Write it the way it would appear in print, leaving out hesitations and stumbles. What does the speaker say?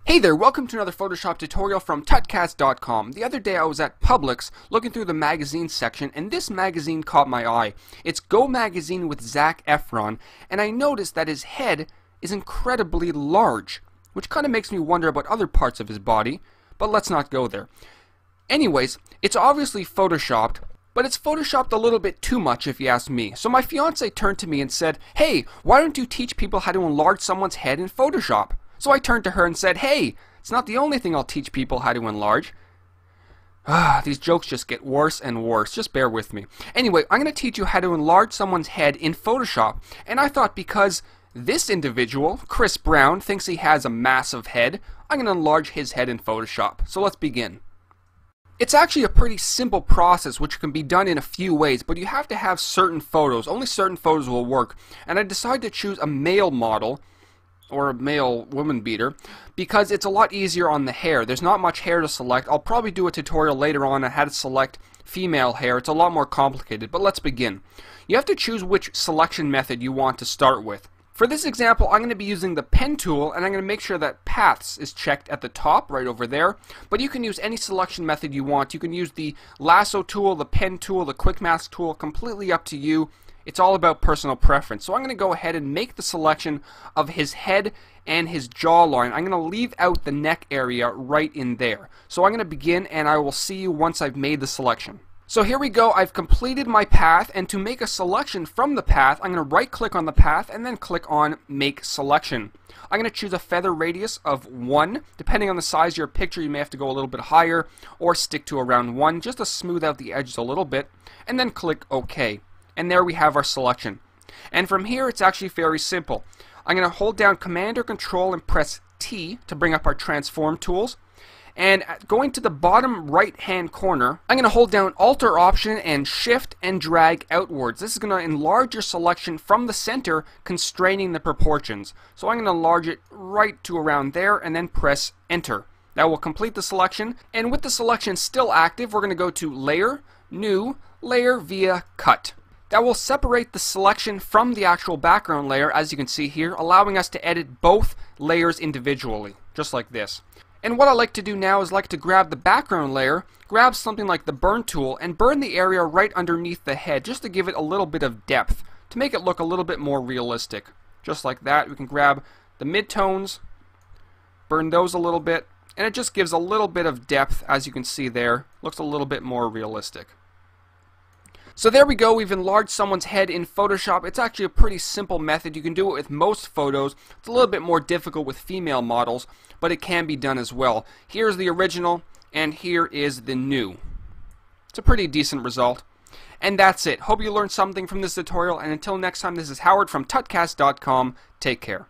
Hey there, welcome to another Photoshop tutorial from tutcast.com. The other day I was at Publix looking through the magazine section and this magazine caught my eye. It's Go Magazine with Zac Efron, and I noticed that his head is incredibly large, which kind of makes me wonder about other parts of his body, but let's not go there. Anyways, it's obviously photoshopped, but it's photoshopped a little bit too much if you ask me. So my fiance turned to me and said, "Hey, why don't you teach people how to enlarge someone's head in Photoshop?" So I turned to her and said, "Hey, it's not the only thing I'll teach people how to enlarge." These jokes just get worse and worse. Just bear with me. Anyway, I'm going to teach you how to enlarge someone's head in Photoshop. And I thought because this individual, Chris Brown, thinks he has a massive head, I'm going to enlarge his head in Photoshop. So let's begin. It's actually a pretty simple process which can be done in a few ways, but you have to have certain photos. Only certain photos will work. And I decided to choose a male model, or a male woman beater, because it's a lot easier on the hair. There's not much hair to select. I'll probably do a tutorial later on how to select female hair. It's a lot more complicated, but let's begin. You have to choose which selection method you want to start with. For this example, I'm going to be using the pen tool, and I'm going to make sure that paths is checked at the top, right over there, but you can use any selection method you want. You can use the lasso tool, the pen tool, the quick mask tool, completely up to you. It's all about personal preference. So I'm going to go ahead and make the selection of his head and his jawline. I'm going to leave out the neck area right in there. So I'm going to begin, and I will see you once I've made the selection. So here we go. I've completed my path, and to make a selection from the path, I'm going to right click on the path and then click on Make Selection. I'm going to choose a feather radius of 1. Depending on the size of your picture, you may have to go a little bit higher or stick to around 1 just to smooth out the edges a little bit, and then click OK. And there we have our selection. And from here it's actually very simple. I'm going to hold down Command or Control and press T to bring up our transform tools. And going to the bottom right hand corner, I'm going to hold down Alt or Option and Shift and drag outwards. This is going to enlarge your selection from the center, constraining the proportions. So I'm going to enlarge it right to around there and then press Enter. That will complete the selection. And with the selection still active, we're going to go to Layer, New, Layer via Cut. That will separate the selection from the actual background layer, as you can see here, allowing us to edit both layers individually, just like this. And what I like to do now is like to grab the background layer, grab something like the burn tool, and burn the area right underneath the head, just to give it a little bit of depth, to make it look a little bit more realistic. Just like that, we can grab the midtones, burn those a little bit, and it just gives a little bit of depth, as you can see there. Looks a little bit more realistic. So there we go, we've enlarged someone's head in Photoshop. It's actually a pretty simple method. You can do it with most photos. It's a little bit more difficult with female models, but it can be done as well. Here's the original, and here is the new. It's a pretty decent result. And that's it. Hope you learned something from this tutorial, and until next time, this is Howard from tutcast.com. Take care.